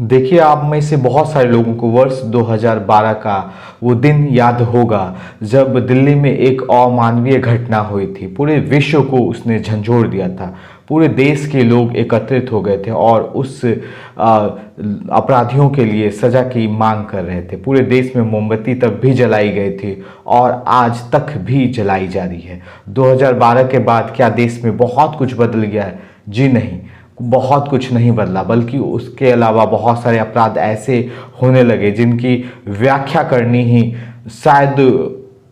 देखिए, आप में से बहुत सारे लोगों को वर्ष 2012 का वो दिन याद होगा जब दिल्ली में एक अमानवीय घटना हुई थी। पूरे विश्व को उसने झंझोड़ दिया था। पूरे देश के लोग एकत्रित हो गए थे और उस अपराधियों के लिए सज़ा की मांग कर रहे थे। पूरे देश में मोमबत्ती तब भी जलाई गई थी और आज तक भी जलाई जा रही है। 2012 के बाद क्या देश में बहुत कुछ बदल गया है? जी नहीं, बहुत कुछ नहीं बदला, बल्कि उसके अलावा बहुत सारे अपराध ऐसे होने लगे जिनकी व्याख्या करनी ही शायद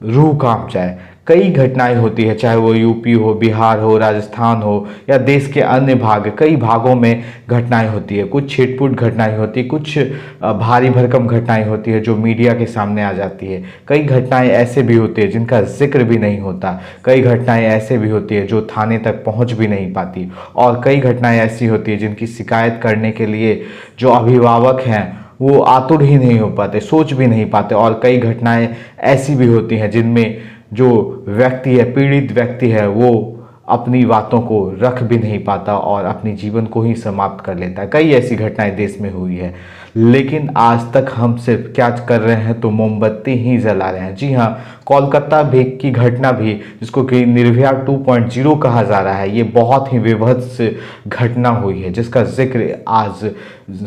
रूह कांप जाए। कई घटनाएं होती है, चाहे वो यूपी हो, बिहार हो, राजस्थान हो या देश के अन्य भाग, कई भागों में घटनाएं होती है। कुछ छिटपुट घटनाएं होती है, कुछ भारी भरकम घटनाएं होती है जो मीडिया के सामने आ जाती है। कई घटनाएं ऐसे भी होती है जिनका जिक्र भी नहीं होता। कई घटनाएं ऐसे भी होती है जो थाने तक पहुंच भी नहीं पाती। और कई घटनाएं ऐसी होती है जिनकी शिकायत करने के लिए जो अभिभावक हैं वो आतुर ही नहीं हो पाते, सोच भी नहीं पाते। और कई घटनाएं ऐसी भी होती हैं जिनमें जो व्यक्ति है, पीड़ित व्यक्ति है, वो अपनी बातों को रख भी नहीं पाता और अपनी जीवन को ही समाप्त कर लेता है। कई ऐसी घटनाएं देश में हुई है, लेकिन आज तक हम सिर्फ क्या कर रहे हैं, तो मोमबत्ती ही जला रहे हैं। जी हाँ, कोलकाता भी की घटना भी, जिसको कि निर्भया 2.0 कहा जा रहा है, ये बहुत ही विभत्स घटना हुई है जिसका जिक्र आज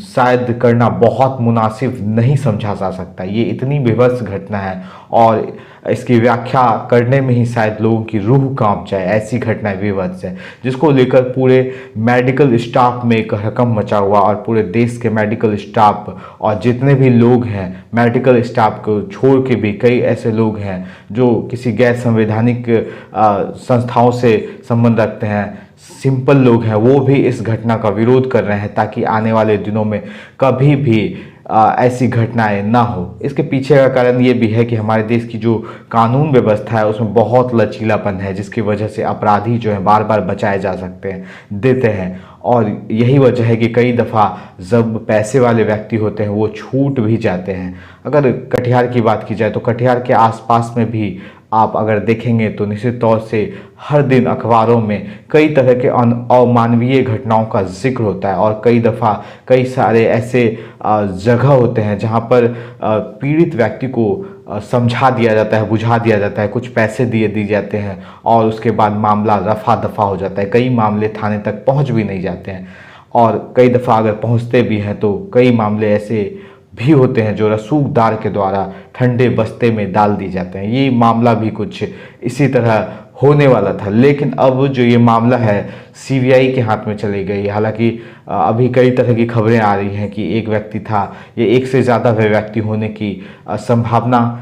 शायद करना बहुत मुनासिब नहीं समझा जा सकता। ये इतनी विभत्स घटना है और इसकी व्याख्या करने में ही शायद लोगों की रूह कांप जाए, ऐसी घटनाएं विभत्स है जिसको लेकर पूरे मेडिकल स्टाफ में एक हड़कंप मचा हुआ। और पूरे देश के मेडिकल स्टाफ और जितने भी लोग हैं, मेडिकल स्टाफ को छोड़ के भी कई ऐसे लोग हैं जो किसी गैर संवैधानिक संस्थाओं से संबंध रखते हैं, सिंपल लोग हैं, वो भी इस घटना का विरोध कर रहे हैं ताकि आने वाले दिनों में कभी भी ऐसी घटनाएं ना हो। इसके पीछे का कारण ये भी है कि हमारे देश की जो कानून व्यवस्था है उसमें बहुत लचीलापन है, जिसकी वजह से अपराधी जो है बार बार बचाए जा सकते हैं, देते हैं। और यही वजह है कि कई दफ़ा जब पैसे वाले व्यक्ति होते हैं वो छूट भी जाते हैं। अगर कटिहार की बात की जाए तो कटिहार के आसपास में भी आप अगर देखेंगे तो निश्चित तौर से हर दिन अखबारों में कई तरह के अमानवीय घटनाओं का जिक्र होता है। और कई दफ़ा कई सारे ऐसे जगह होते हैं जहां पर पीड़ित व्यक्ति को समझा दिया जाता है, बुझा दिया जाता है, कुछ पैसे दिए जाते हैं और उसके बाद मामला रफा दफा हो जाता है। कई मामले थाने तक पहुंच भी नहीं जाते हैं और कई दफ़ा अगर पहुंचते भी हैं तो कई मामले ऐसे भी होते हैं जो रसूखदार के द्वारा ठंडे बस्ते में डाल दी जाते हैं। ये मामला भी कुछ इसी तरह होने वाला था, लेकिन अब जो ये मामला है सीबीआई के हाथ में चली गई। हालांकि अभी कई तरह की खबरें आ रही हैं कि एक व्यक्ति था, ये एक से ज़्यादा व्यक्ति होने की संभावना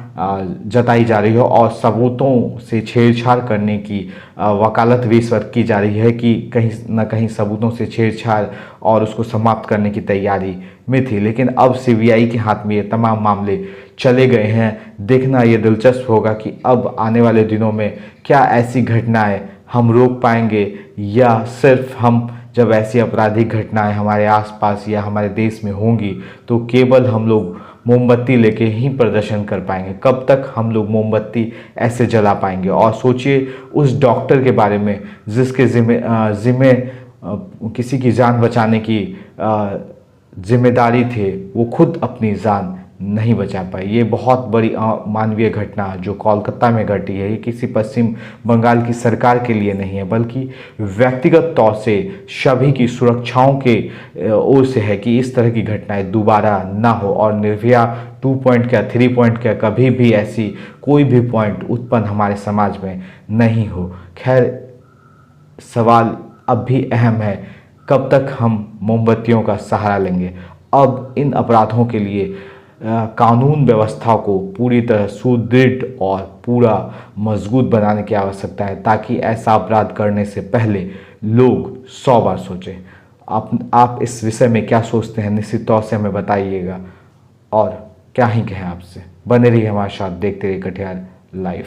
जताई जा रही है और सबूतों से छेड़छाड़ करने की वकालत भी इस वक्त की जा रही है कि कहीं ना कहीं सबूतों से छेड़छाड़ और उसको समाप्त करने की तैयारी में थी। लेकिन अब सीबीआई के हाथ में ये तमाम मामले चले गए हैं। देखना ये दिलचस्प होगा कि अब आने वाले दिनों में क्या ऐसी घटनाएं हम रोक पाएंगे या सिर्फ हम जब ऐसी आपराधिक घटनाएं हमारे आसपास या हमारे देश में होंगी तो केवल हम लोग मोमबत्ती लेके ही प्रदर्शन कर पाएंगे। कब तक हम लोग मोमबत्ती ऐसे जला पाएंगे? और सोचिए उस डॉक्टर के बारे में जिसके जिम्मे किसी की जान बचाने की जिम्मेदारी थे, वो खुद अपनी जान नहीं बचा पाई। ये बहुत बड़ी मानवीय घटना जो कोलकाता में घटी है, ये किसी पश्चिम बंगाल की सरकार के लिए नहीं है, बल्कि व्यक्तिगत तौर से सभी की सुरक्षाओं के ओर से है कि इस तरह की घटनाएं दोबारा ना हो और निर्भया 2 पॉइंट क्या 3 पॉइंट क्या कभी भी ऐसी कोई भी पॉइंट उत्पन्न हमारे समाज में नहीं हो। खैर, सवाल अब भी अहम है, कब तक हम मोमबत्तियों का सहारा लेंगे? अब इन अपराधों के लिए कानून व्यवस्था को पूरी तरह सुदृढ़ और पूरा मजबूत बनाने की आवश्यकता है ताकि ऐसा अपराध करने से पहले लोग 100 बार सोचें। आप इस विषय में क्या सोचते हैं? निश्चित तौर से हमें बताइएगा और क्या ही कहें आपसे। बने रहिए हमारे साथ, देखते रहिए कटिहार लाइव।